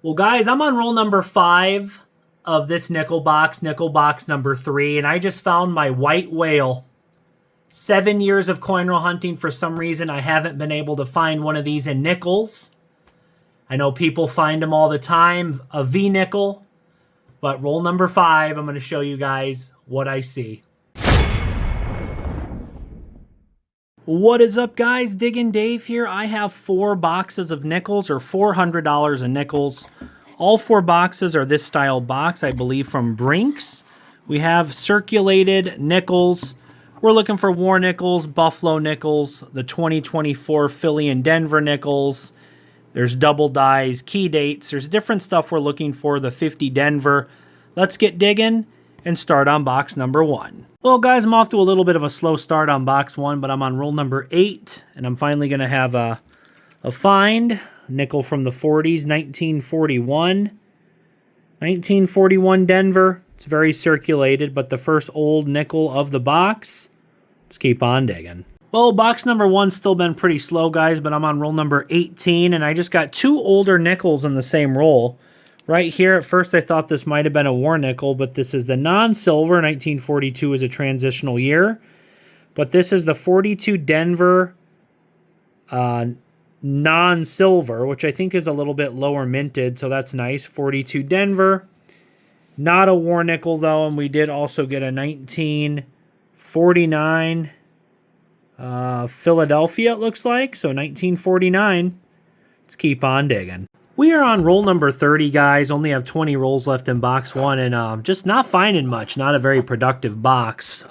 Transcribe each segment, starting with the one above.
Well, guys, I'm on roll number 5 of this nickel box number 3, and I just found my white whale. 7 years of coin roll hunting. For some reason, I haven't been able to find one of these in nickels. I know people find them all the time, a V nickel, but roll number 5, I'm going to show you guys what I see. What is up, guys? Diggin Dave here. I have 4 boxes of nickels, or $400 in nickels. All 4 boxes are this style box, I believe, from Brinks. We have circulated nickels. We're looking for war nickels, buffalo nickels, the 2024 Philly and Denver nickels. There's double dies, key dates. There's different stuff we're looking for, the 50 Denver. Let's get digging and start on box number 1. Well, guys, I'm off to a little bit of a slow start on box 1, but I'm on roll number 8, and I'm finally going to have a find. Nickel from the 40s, 1941. 1941 Denver. It's very circulated, but the first old nickel of the box. Let's keep on digging. Well, box number 1's still been pretty slow, guys, but I'm on roll number 18, and I just got 2 older nickels in the same roll. Right here, at first I thought this might have been a war nickel, but this is the non-silver. 1942 is a transitional year. But this is the 42 Denver non-silver, which I think is a little bit lower minted, so that's nice. 42 Denver. Not a war nickel, though, and we did also get a 1949 Philadelphia, it looks like. So 1949. Let's keep on digging. We are on roll number 30, guys. Only have 20 rolls left in box 1, and just not finding much. Not a very productive box.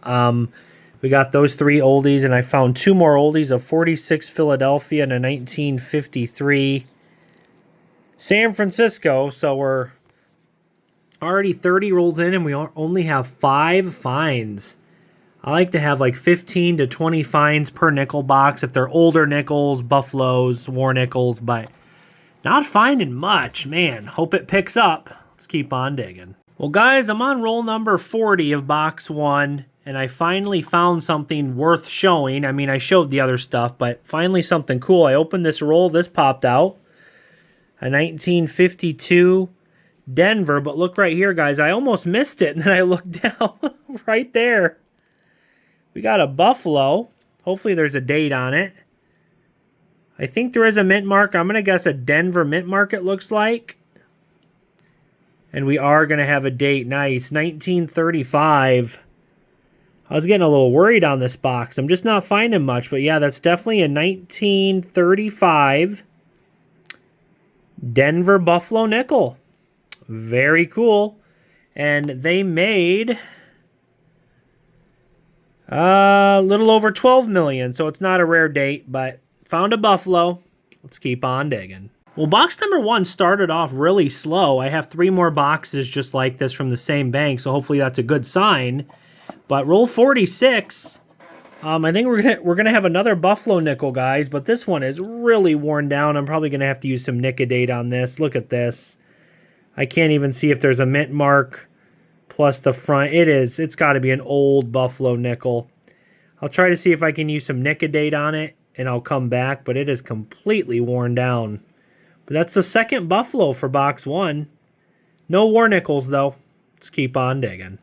We got those 3 oldies, and I found 2 more oldies, a 46 Philadelphia and a 1953 San Francisco. So we're already 30 rolls in, and we only have 5 finds. I like to have like 15 to 20 finds per nickel box if they're older nickels, buffaloes, war nickels, but not finding much, man. Hope it picks up. Let's keep on digging. Well, guys, I'm on roll number 40 of box 1, and I finally found something worth showing. I mean, I showed the other stuff, but finally something cool. I opened this roll. This popped out. A 1952 Denver, but look right here, guys. I almost missed it, and then I looked down right there. We got a buffalo. Hopefully there's a date on it. I think there is a mint mark. I'm going to guess a Denver mint mark, it looks like. And we are going to have a date. Nice. 1935. I was getting a little worried on this box. I'm just not finding much. But yeah, that's definitely a 1935 Denver Buffalo nickel. Very cool. And they made a little over 12 million. So it's not a rare date, but found a buffalo. Let's keep on digging. Well, box number 1 started off really slow. I have 3 more boxes just like this from the same bank, so hopefully that's a good sign. But roll 46, I think we're gonna have another buffalo nickel, guys. But this one is really worn down. I'm probably gonna have to use some Nicodate on this. Look at this. I can't even see if there's a mint mark plus the front. It's got to be an old buffalo nickel. I'll try to see if I can use some Nicodate on it, and I'll come back, but it is completely worn down. But that's the second buffalo for box 1. No war nickels, though. Let's keep on digging.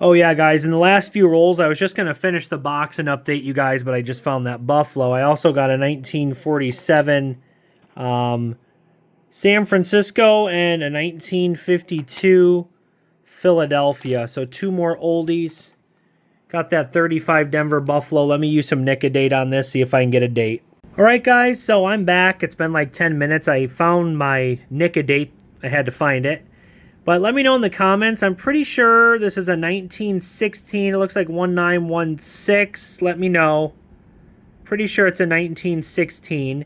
Oh, yeah, guys, in the last few rolls, I was just going to finish the box and update you guys, but I just found that buffalo. I also got a 1947 San Francisco and a 1952 Philadelphia. So 2 more oldies. Got that 35 Denver Buffalo. Let me use some Nicodate on this, see if I can get a date. All right, guys, so I'm back. It's been like 10 minutes. I found my Nicodate. I had to find it. But let me know in the comments. I'm pretty sure this is a 1916. It looks like 1916. Let me know. Pretty sure it's a 1916.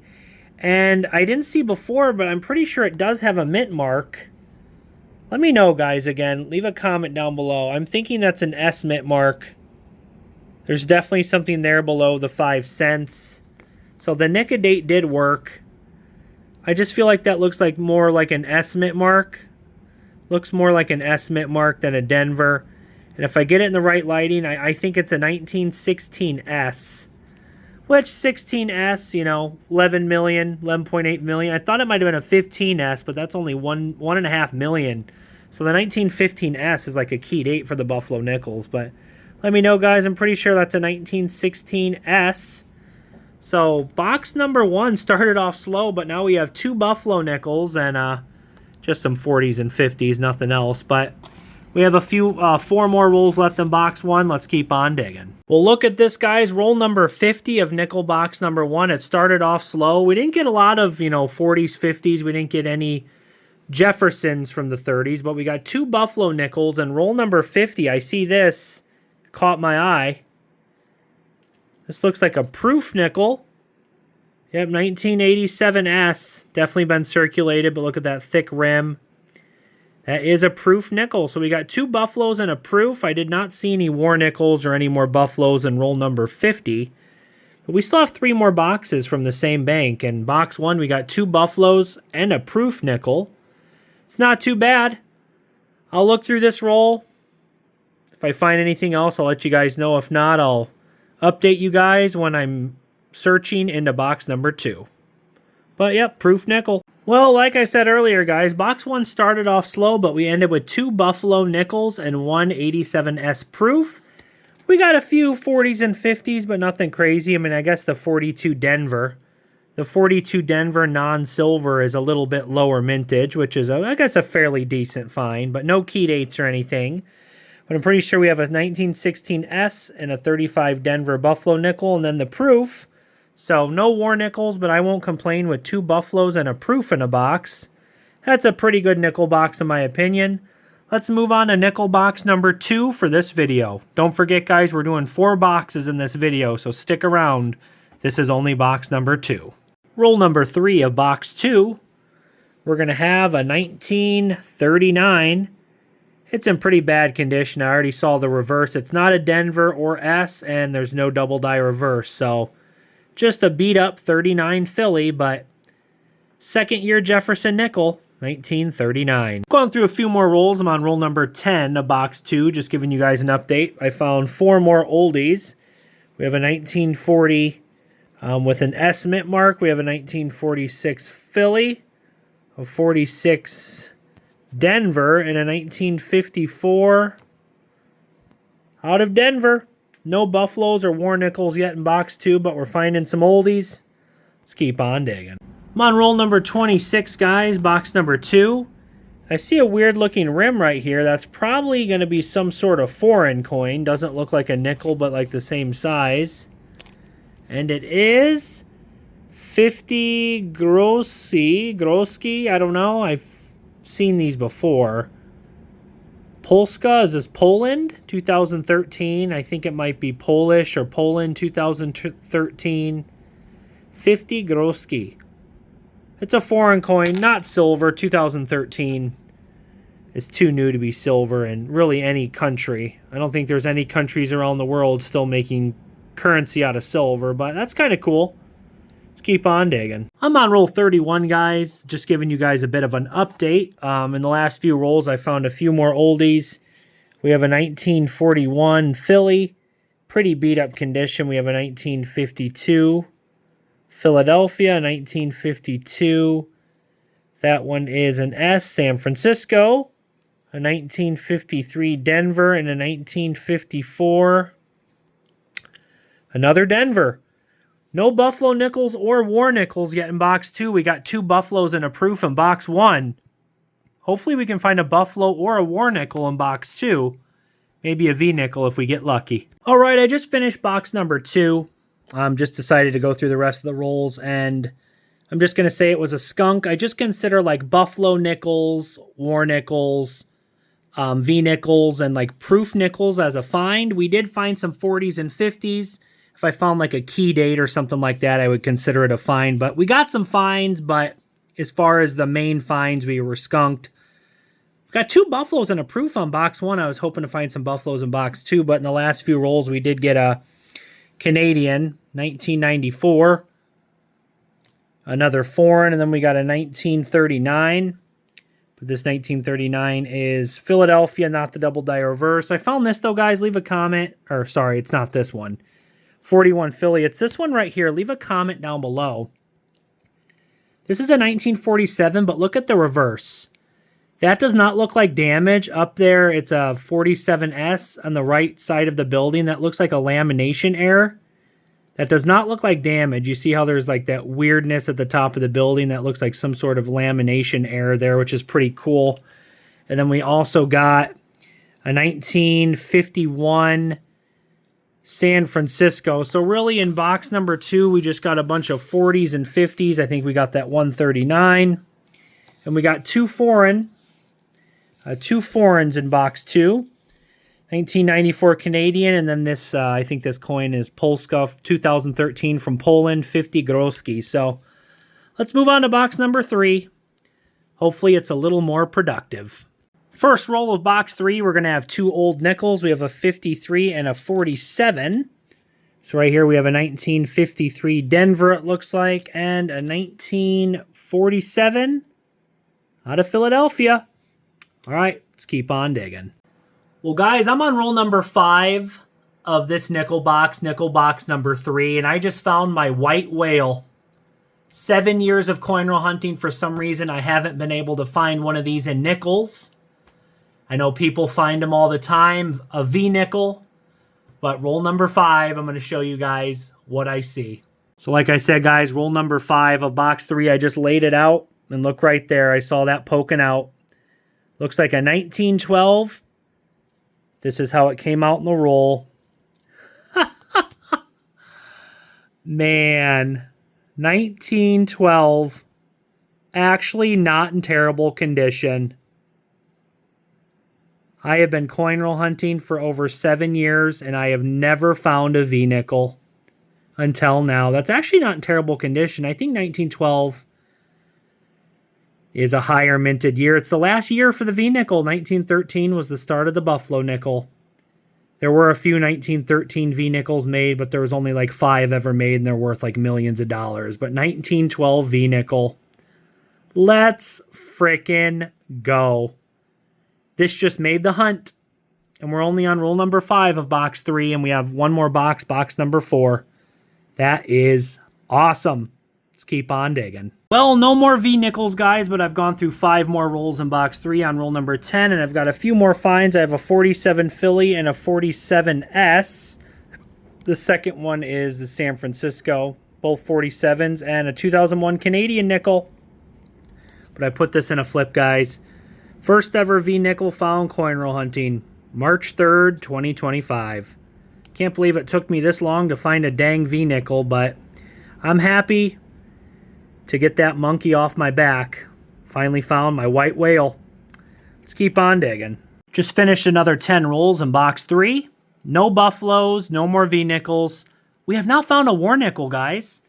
And I didn't see before, but I'm pretty sure it does have a mint mark. Let me know, guys, again. Leave a comment down below. I'm thinking that's an S mint mark. There's definitely something there below the 5 cents. So the Nicodate did work. I just feel like that looks like more like an S mint mark. Looks more like an S mint mark than a Denver. And if I get it in the right lighting, I think it's a 1916 S. Which 16S, you know, 11 million, 11.8 million. I thought it might have been a 15S, but that's only 1.5 million. So the 1915S is like a key date for the Buffalo Nickels. But let me know, guys. I'm pretty sure that's a 1916S. So box number 1 started off slow, but now we have 2 Buffalo Nickels and just some 40s and 50s, nothing else. But we have a few, 4 more rolls left in box 1. Let's keep on digging. Well, look at this, guys. Roll number 50 of nickel box number 1. It started off slow. We didn't get a lot of, you know, 40s, 50s. We didn't get any Jeffersons from the 30s, but we got 2 Buffalo Nickels. And roll number 50, I see this. Caught my eye. This looks like a proof nickel. Yep, 1987S. Definitely been circulated, but look at that thick rim. That is a proof nickel. So we got 2 Buffaloes and a proof. I did not see any war nickels or any more Buffaloes in roll number 50. But we still have 3 more boxes from the same bank. In box 1, we got 2 Buffaloes and a proof nickel. It's not too bad. I'll look through this roll. If I find anything else, I'll let you guys know. If not, I'll update you guys when I'm searching into box number 2. But yep, proof nickel. Well, like I said earlier, guys, box 1 started off slow, but we ended with 2 Buffalo Nickels and 1 87S proof. We got a few 40s and 50s, but nothing crazy. I mean, I guess the 42 Denver. The 42 Denver non-silver is a little bit lower mintage, which is, I guess, a fairly decent find, but no key dates or anything. But I'm pretty sure we have a 1916S and a 35 Denver Buffalo nickel, and then the proof. So no war nickels, but I won't complain with 2 Buffaloes and a proof in a box. That's a pretty good nickel box in my opinion. Let's move on to nickel box number 2 for this video. Don't forget, guys, we're doing 4 boxes in this video, so stick around. This is only box number 2. Roll number 3 of box 2. We're going to have a 1939. It's in pretty bad condition. I already saw the reverse. It's not a Denver or S, and there's no double die reverse, so just a beat-up 39 Philly, but second-year Jefferson nickel, 1939. Going through a few more rolls. I'm on roll number 10 of box 2, just giving you guys an update. I found 4 more oldies. We have a 1940 with an S mint mark. We have a 1946 Philly, a 46 Denver, and a 1954 out of Denver. No Buffaloes or war nickels yet in box 2, but we're finding some oldies. Let's keep on digging. I'm on roll number 26, guys, box number 2. I see a weird looking rim right here. That's probably going to be some sort of foreign coin. Doesn't look like a nickel, but like the same size. And it is 50 Groski. I don't know. I've seen these before. Polska, is this Poland? 2013. I think it might be Polish or Poland 2013. 50 Groski. It's a foreign coin, not silver. 2013 is too new to be silver in really any country. I don't think there's any countries around the world still making currency out of silver, but that's kind of cool. Let's keep on digging. I'm on roll 31, guys. Just giving you guys a bit of an update. In the last few rolls, I found a few more oldies. We have a 1941 Philly. Pretty beat-up condition. We have a 1952 Philadelphia, 1952. That one is an S, San Francisco. A 1953 Denver and a 1954. Another Denver. No Buffalo nickels or war nickels yet in box 2. We got 2 Buffaloes and a proof in box 1. Hopefully we can find a Buffalo or a war nickel in box 2. Maybe a V nickel if we get lucky. All right, I just finished box number 2. Just decided to go through the rest of the rolls, and I'm just going to say it was a skunk. I just consider like Buffalo nickels, war nickels, V nickels, and like proof nickels as a find. We did find some 40s and 50s. If I found like a key date or something like that, I would consider it a find. But we got some finds, but as far as the main finds, we were skunked. We've got 2 Buffaloes and a proof on box 1. I was hoping to find some Buffaloes in box 2, but in the last few rolls, we did get a Canadian, 1994. Another foreign, and then we got a 1939. But this 1939 is Philadelphia, not the double die reverse. I found this, though, guys. Leave a comment. Or, sorry, it's not this one. 41 Philly. It's this one right here. Leave a comment down below. This is a 1947, but look at the reverse. That does not look like damage. Up there, it's a 47S on the right side of the building. That looks like a lamination error. That does not look like damage. You see how there's like that weirdness at the top of the building that looks like some sort of lamination error there, which is pretty cool. And then we also got a 1951 San Francisco. So really in box number 2, we just got a bunch of 40s and 50s. I think we got that 139. And we got two foreigns in box 2. 1994 Canadian, and then this, I think this coin is Polska 2013 from Poland, 50 Groski. So let's move on to box number 3. Hopefully it's a little more productive. First roll of box 3, we're going to have 2 old nickels. We have a 53 and a 47. So right here we have a 1953 Denver, it looks like, and a 1947 out of Philadelphia. All right, let's keep on digging. Well, guys, I'm on roll number 5 of this nickel box number 3, and I just found my white whale. 7 years of coin roll hunting. For some reason, I haven't been able to find one of these in nickels. I know people find them all the time, a V-nickel, but roll number 5, I'm going to show you guys what I see. So like I said, guys, roll number 5 of box 3, I just laid it out, and look right there, I saw that poking out. Looks like a 1912. This is how it came out in the roll. Man, 1912. Actually not in terrible condition. I have been coin roll hunting for over 7 years, and I have never found a V-nickel until now. That's actually not in terrible condition. I think 1912 is a higher minted year. It's the last year for the V-nickel. 1913 was the start of the Buffalo nickel. There were a few 1913 V-nickels made, but there was only like 5 ever made, and they're worth like millions of dollars. But 1912 V-nickel. Let's frickin' go. This just made the hunt. And we're only on roll number 5 of box 3, and we have one more box, box number 4. That is awesome. Let's keep on digging. Well, no more V-nickels, guys, but I've gone through 5 more rolls in box 3 on roll number 10, and I've got a few more finds. I have a 47 Philly and a 47S. The second one is the San Francisco, both 47s, and a 2001 Canadian nickel. But I put this in a flip, guys. First ever V-nickel found coin roll hunting, March 3rd, 2025. Can't believe it took me this long to find a dang V-nickel, but I'm happy to get that monkey off my back. Finally found my white whale. Let's keep on digging. Just finished another 10 rolls in box 3. No buffaloes, no more V-nickels. We have now found a war nickel, guys.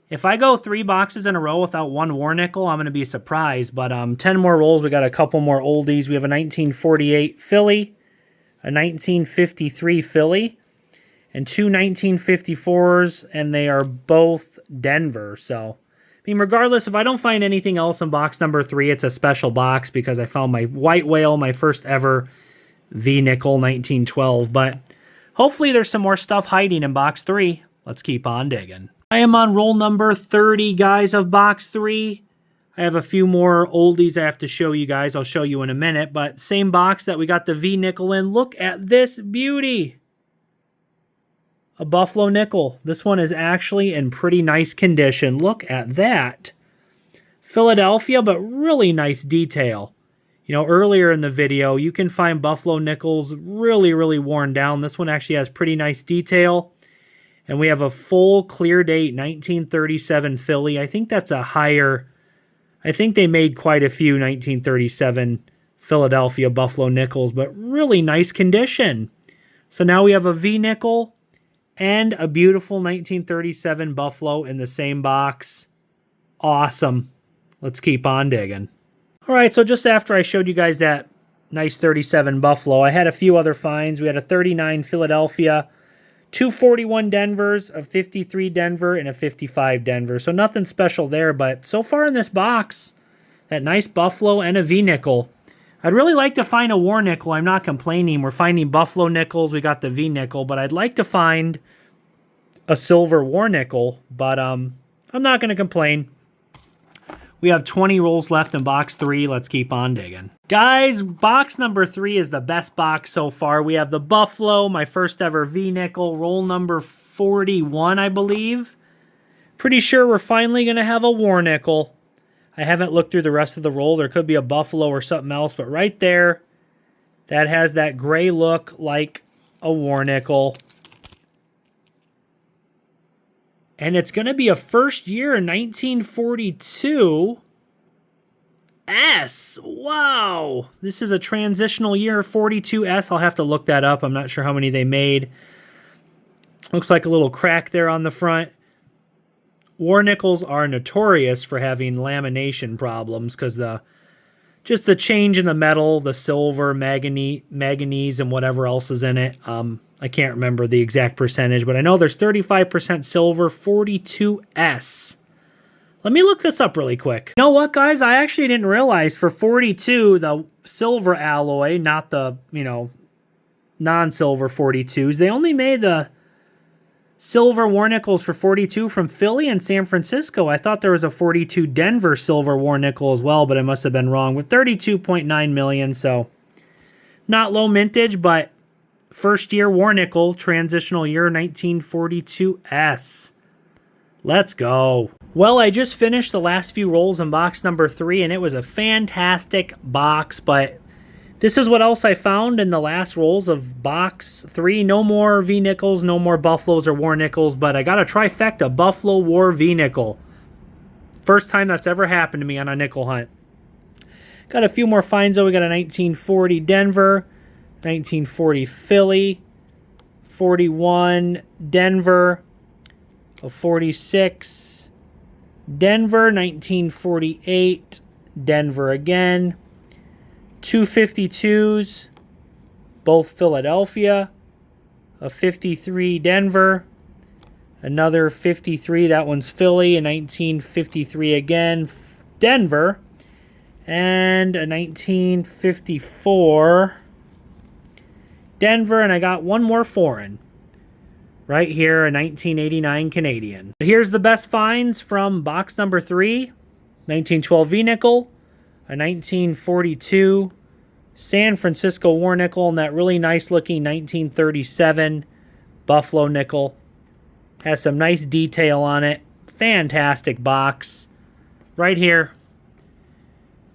If I go 3 boxes in a row without one war nickel, I'm going to be surprised. But 10 more rolls, we got a couple more oldies. We have a 1948 Philly, a 1953 Philly, and 2 1954s, and they are both Denver. So, I mean, regardless, if I don't find anything else in box number 3, it's a special box because I found my white whale, my first ever V-nickel 1912. But hopefully there's some more stuff hiding in box 3. Let's keep on digging. I am on roll number 30, guys, of box 3. I have a few more oldies I have to show you guys. I'll show you in a minute. But same box that we got the V-nickel in. Look at this beauty. A Buffalo nickel. This one is actually in pretty nice condition. Look at that. Philadelphia, but really nice detail. You know, earlier in the video, you can find Buffalo nickels really, really worn down. This one actually has pretty nice detail. And we have a full clear date 1937 Philly. I think that's a higher... I think they made quite a few 1937 Philadelphia Buffalo nickels, but really nice condition. So now we have a V-nickel and a beautiful 1937 Buffalo in the same box. Awesome. Let's keep on digging. All right, so just after I showed you guys that nice 37 Buffalo, I had a few other finds. We had a 39 Philadelphia, 241 Denvers, a 53 Denver, and a 55 Denver. So nothing special there, but so far in this box, that nice Buffalo and a V-nickel. I'd really like to find a war nickel. I'm not complaining. We're finding Buffalo nickels. We got the V-nickel, but I'd like to find a silver war nickel, but I'm not going to complain. We have 20 rolls left in box 3. Let's keep on digging. Guys, box number 3 is the best box so far. We have the Buffalo, my first ever V-nickel, roll number 41, I believe. Pretty sure we're finally going to have a war nickel. I haven't looked through the rest of the roll. There could be a Buffalo or something else, but right there, that has that gray look like a war nickel. And it's going to be a first year in 1942. S. Wow. This is a transitional year, 42S. I'll have to look that up. I'm not sure how many they made. Looks like a little crack there on the front. War nickels are notorious for having lamination problems because just the change in the metal, the silver, manganese, and whatever else is in it. I can't remember the exact percentage, but I know there's 35% silver, 42S. Let me look this up really quick. You know what, guys? I actually didn't realize for 42, the silver alloy, not the, non-silver 42s, they only made the silver war nickels for 42 from Philly and San Francisco. I thought there was a 42 Denver silver war nickel as well, but I must have been wrong. With 32.9 million, so not low mintage, but first year war nickel, transitional year 1942S. Let's go. Well, I just finished the last few rolls in box number 3, and it was a fantastic box, but this is what else I found in the last rolls of box 3. No more V-nickels, no more Buffaloes or war nickels, but I got a trifecta Buffalo War V-nickel. First time that's ever happened to me on a nickel hunt. Got a few more finds, though. We got a 1940 Denver, 1940 Philly, 41 Denver, a 46 Denver, 1948 Denver again, 252s, both Philadelphia, a 53 Denver, another 53, that one's Philly, a 1953 again, Denver, and a 1954 Denver, and I got one more foreign right here, a 1989 Canadian. Here's the best finds from box number 3, 1912 V-nickel, a 1942 San Francisco war nickel, and that really nice looking 1937 Buffalo nickel. Has some nice detail on it. Fantastic box. Right here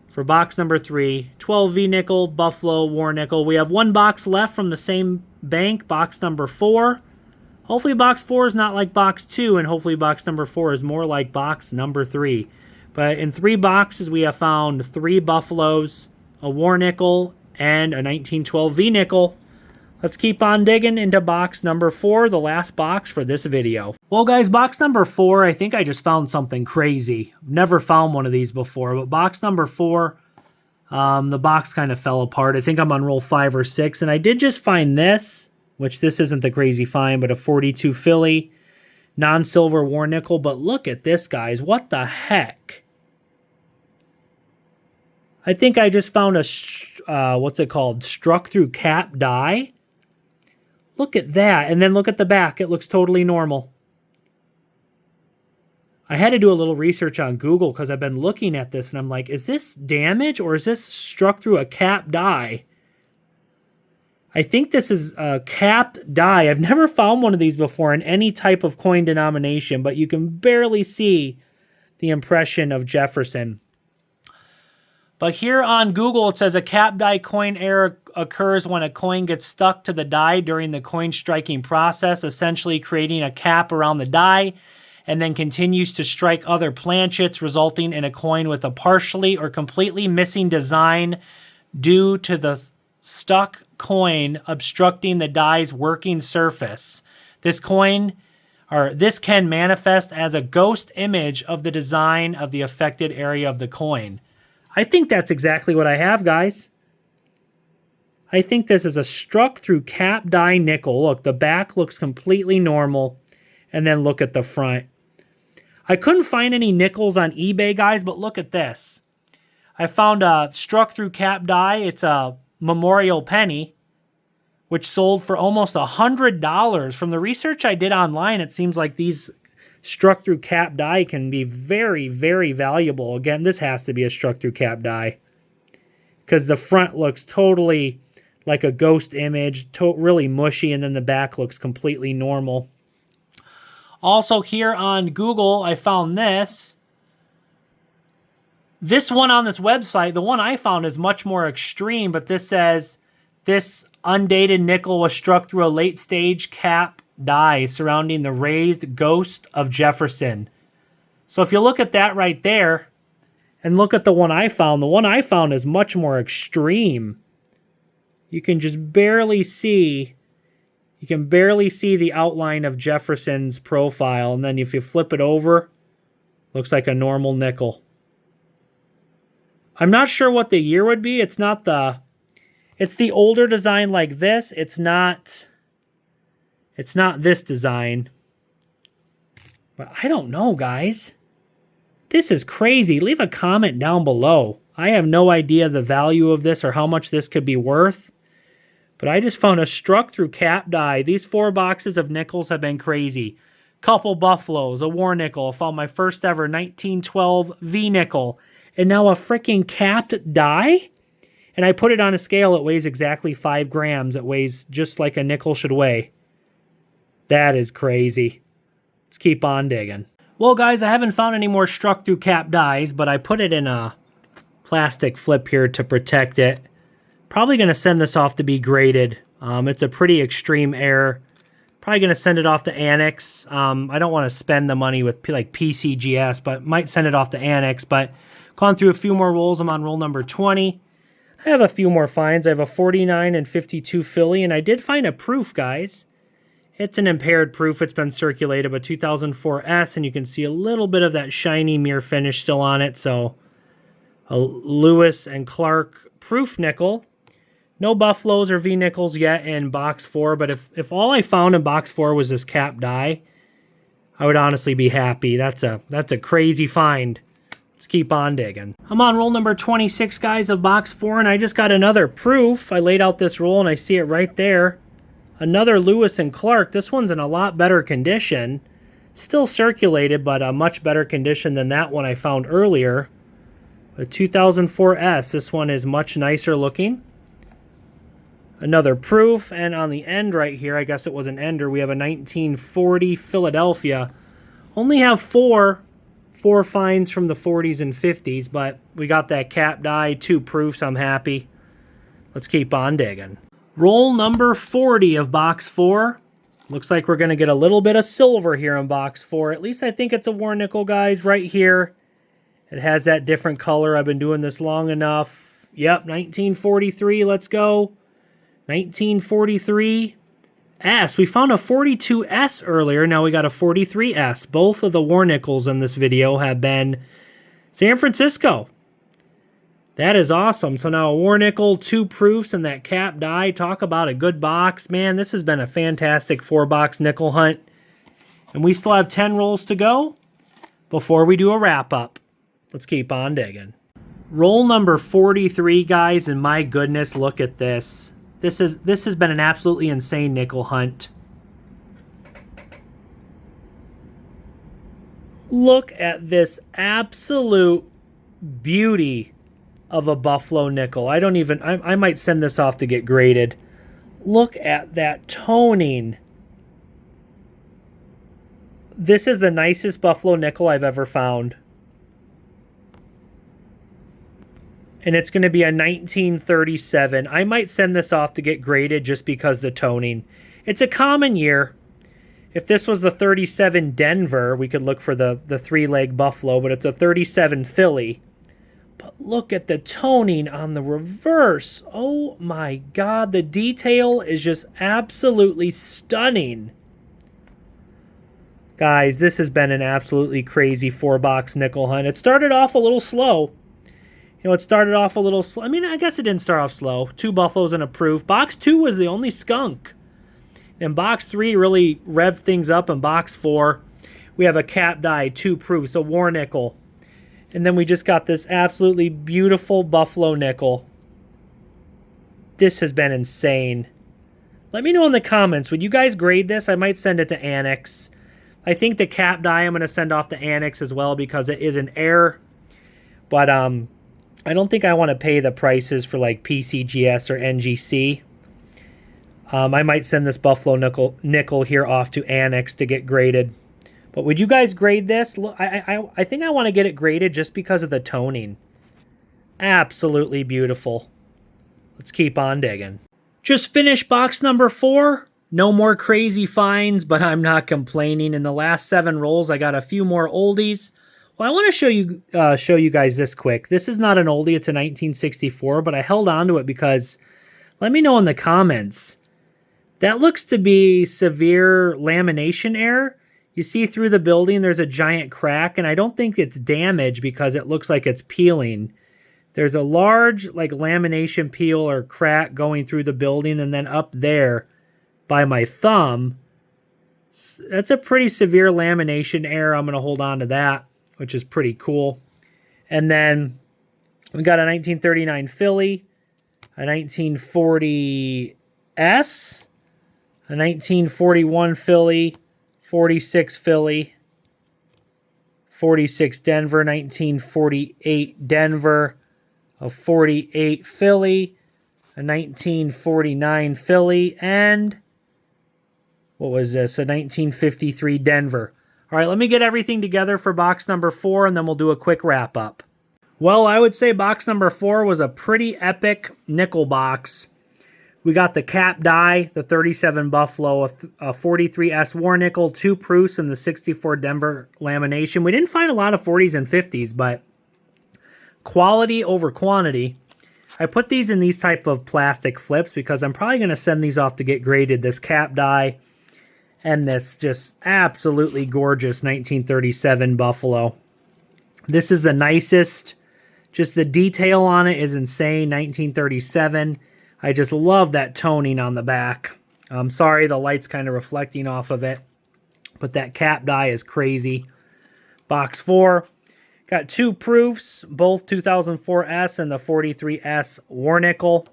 for box number 3, 12 V-nickel, Buffalo war nickel. We have one box left from the same bank, box number 4. Hopefully box 4 is not like box 2, and hopefully box number 4 is more like box number 3. But in 3 boxes, we have found 3 Buffaloes, a war nickel, and a 1912 V-nickel. Let's keep on digging into box number 4, the last box for this video. Well, guys, box number 4, I think I just found something crazy. Never found one of these before, but box number 4, the box kind of fell apart. I think I'm on roll 5 or 6, and I did just find this, which this isn't the crazy find, but a 42 Philly non-silver war nickel. But look at this, guys. What the heck? I think I just found a, what's it called? Struck through cap die. Look at that. And then look at the back. It looks totally normal. I had to do a little research on Google because I've been looking at this and I'm like, is this damage or is this struck through a cap die? I think this is a capped die. I've never found one of these before in any type of coin denomination, but you can barely see the impression of Jefferson. But here on Google, it says a cap die coin error occurs when a coin gets stuck to the die during the coin striking process, essentially creating a cap around the die, and then continues to strike other planchets, resulting in a coin with a partially or completely missing design due to the stuck coin obstructing the die's working surface. This can manifest as a ghost image of the design of the affected area of the coin. I think that's exactly what I have, guys. I think this is a struck through cap die nickel. Look, the back looks completely normal. And then look at the front. I couldn't find any nickels on eBay, guys, but look at this. I found a struck through cap die. It's a memorial penny which sold for almost $100. From the research I did online, it seems like these struck through cap die can be very, very valuable. Again, this has to be a struck through cap die because the front looks totally like a ghost image, really mushy, and then the back looks completely normal. Also here on Google, I found this. This one on this website, the one I found is much more extreme, but this says, this undated nickel was struck through a late-stage cap die surrounding the raised ghost of Jefferson. So if you look at that right there, and look at the one I found is much more extreme. You can just barely see, the outline of Jefferson's profile, and then if you flip it over, looks like a normal nickel. I'm not sure what the year would be. It's the older design like this. It's not this design. But I don't know, guys. This is crazy. Leave a comment down below. I have no idea the value of this or how much this could be worth. But I just found a struck through cap die. These 4 boxes of nickels have been crazy. Couple buffaloes, a war nickel. I found my first ever 1912 V nickel. And now a freaking capped die? And I put it on a scale. It weighs exactly 5 grams. It weighs just like a nickel should weigh. That is crazy. Let's keep on digging. Well, guys, I haven't found any more struck through cap dies, but I put it in a plastic flip here to protect it. Probably going to send this off to be graded. It's a pretty extreme error. Probably going to send it off to Annex. I don't want to spend the money with like PCGS, but might send it off to Annex. But gone through a few more rolls. I'm on roll number 20. I have a few more finds. I have a 49 and 52 Philly, and I did find a proof, guys. It's an impaired proof. It's been circulated, but 2004 S, and you can see a little bit of that shiny mirror finish still on it. So a Lewis and Clark proof nickel. No Buffaloes or V nickels yet in box 4, but if all I found in box 4 was this cap die, I would honestly be happy. That's a crazy find. Let's keep on digging. I'm on roll number 26, guys, of box 4, and I just got another proof. I laid out this roll, and I see it right there. Another Lewis and Clark. This one's in a lot better condition. Still circulated, but a much better condition than that one I found earlier. A 2004 S. This one is much nicer looking. Another proof, and on the end right here, I guess it was an ender, we have a 1940 Philadelphia. Only have four finds from the 40s and 50s, but we got that cap die, 2 proofs. I'm happy. Let's keep on digging. Roll number 40 of box 4. Looks like we're going to get a little bit of silver here in box 4. At least I think it's a war nickel, guys, right here. It has that different color. I've been doing this long enough. Yep, 1943. Let's go. 1943 S. We found a 42 S earlier. Now we got a 43 S. Both of the war nickels in this video have been San Francisco. That is awesome. So now a war nickel, 2 proofs, and that cap die. Talk about a good box. Man, this has been a fantastic 4-box nickel hunt. And we still have 10 rolls to go before we do a wrap-up. Let's keep on digging. Roll number 43, guys, and my goodness, look at this. This has been an absolutely insane nickel hunt. Look at this absolute beauty of a Buffalo nickel. I might send this off to get graded. Look at that toning. This is the nicest Buffalo nickel I've ever found. And it's going to be a 1937. I might send this off to get graded just because the toning. It's a common year. If this was the 37 Denver, we could look for the 3-leg Buffalo, but it's a 37 Philly. But look at the toning on the reverse. Oh my God, the detail is just absolutely stunning. Guys, this has been an absolutely crazy 4-box nickel hunt. It started off a little slow. It started off a little slow. I mean, I guess it didn't start off slow. 2 Buffaloes and a proof. Box 2 was the only skunk. And box 3 really revved things up. In box 4, we have a cap die, 2 proofs, a war nickel. And then we just got this absolutely beautiful Buffalo nickel. This has been insane. Let me know in the comments. Would you guys grade this? I might send it to Annex. I think the cap die I'm going to send off to Annex as well because it is an error. But I don't think I want to pay the prices for like PCGS or NGC. I might send this Buffalo nickel here off to Annex to get graded. But would you guys grade this? Look, I think I want to get it graded just because of the toning. Absolutely beautiful. Let's keep on digging. Just finished box number 4. No more crazy finds, but I'm not complaining. In the last 7 rolls, I got a few more oldies. Well, I want to show you guys this quick. This is not an oldie. It's a 1964, but I held on to it because let me know in the comments. That looks to be severe lamination error. You see through the building, there's a giant crack, and I don't think it's damage because it looks like it's peeling. There's a large like lamination peel or crack going through the building, and then up there by my thumb, that's a pretty severe lamination error. I'm going to hold on to that, which is pretty cool. And then we got a 1939 Philly, a 1940 S, a 1941 Philly, 46 Philly, 46 Denver, 1948 Denver, a 48 Philly, a 1949 Philly, and what was this? A 1953 Denver. All right, let me get everything together for box number 4, and then we'll do a quick wrap up. Well, I would say box number 4 was a pretty epic nickel box. We got the cap die, the 37 Buffalo, a 43S War nickel, 2 proofs, and the 64 Denver lamination. We didn't find a lot of 40s and 50s, but quality over quantity. I put these in these type of plastic flips because I'm probably going to send these off to get graded. This cap die and this just absolutely gorgeous 1937 Buffalo. This is the nicest. Just the detail on it is insane. 1937. I just love that toning on the back. I'm sorry the light's kind of reflecting off of it, but that cap die is crazy. Box 4. Got 2 proofs, both 2004S and the 43S War nickel.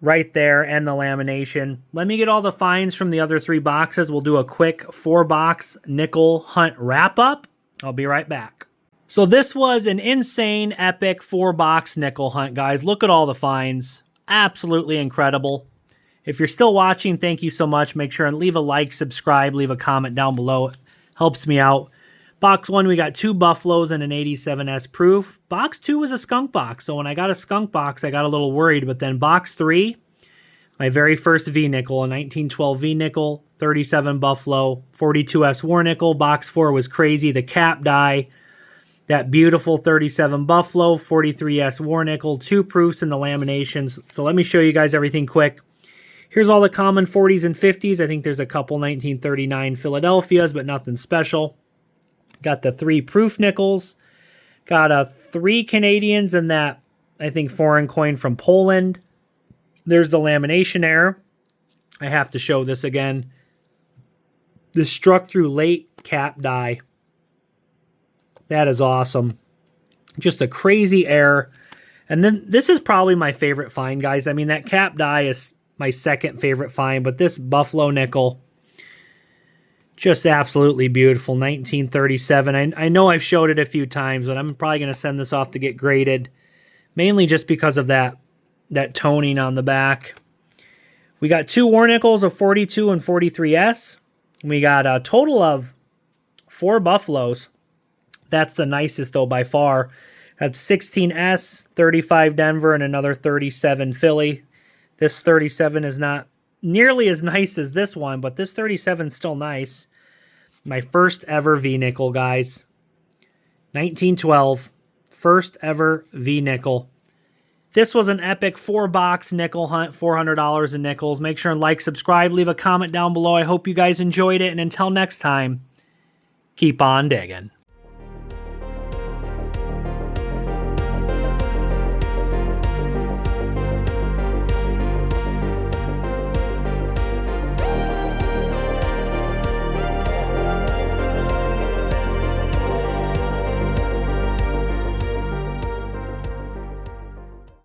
Right there, and the lamination. Let me get all the finds from the other 3 boxes. We'll do a quick 4-box nickel hunt wrap-up. I'll be right back. So this was an insane, epic 4-box nickel hunt, guys. Look at all the finds. Absolutely incredible. If you're still watching, thank you so much. Make sure and leave a like, subscribe, leave a comment down below. It helps me out. Box 1, we got 2 Buffaloes and an 87S proof. Box 2 was a skunk box, so when I got a skunk box, I got a little worried. But then box 3, my very first V-nickel, a 1912 V-nickel, 37 Buffalo, 42S War nickel. Box 4 was crazy. The cap die, that beautiful 37 Buffalo, 43S War nickel, 2 proofs and the laminations. So let me show you guys everything quick. Here's all the common 40s and 50s. I think there's a couple 1939 Philadelphias, but nothing special. Got the 3 proof nickels. Got 3 Canadians and that, I think, foreign coin from Poland. There's the lamination error. I have to show this again. The struck through late cap die. That is awesome. Just a crazy error. And then this is probably my favorite find, guys. I mean, that cap die is my second favorite find, but this Buffalo nickel, just absolutely beautiful. 1937. I know I've showed it a few times, but I'm probably going to send this off to get graded. Mainly just because of that toning on the back. We got 2 War nickels, a 42 and 43S. We got a total of 4 Buffaloes. That's the nicest, though, by far. Got 16S, 35 Denver, and another 37 Philly. This 37 is not nearly as nice as this one, but this 37 is still nice. My first ever V-nickel, guys. 1912. First ever V-nickel. This was an epic 4-box nickel hunt, $400 in nickels. Make sure and like, subscribe, leave a comment down below. I hope you guys enjoyed it, and until next time, keep on digging.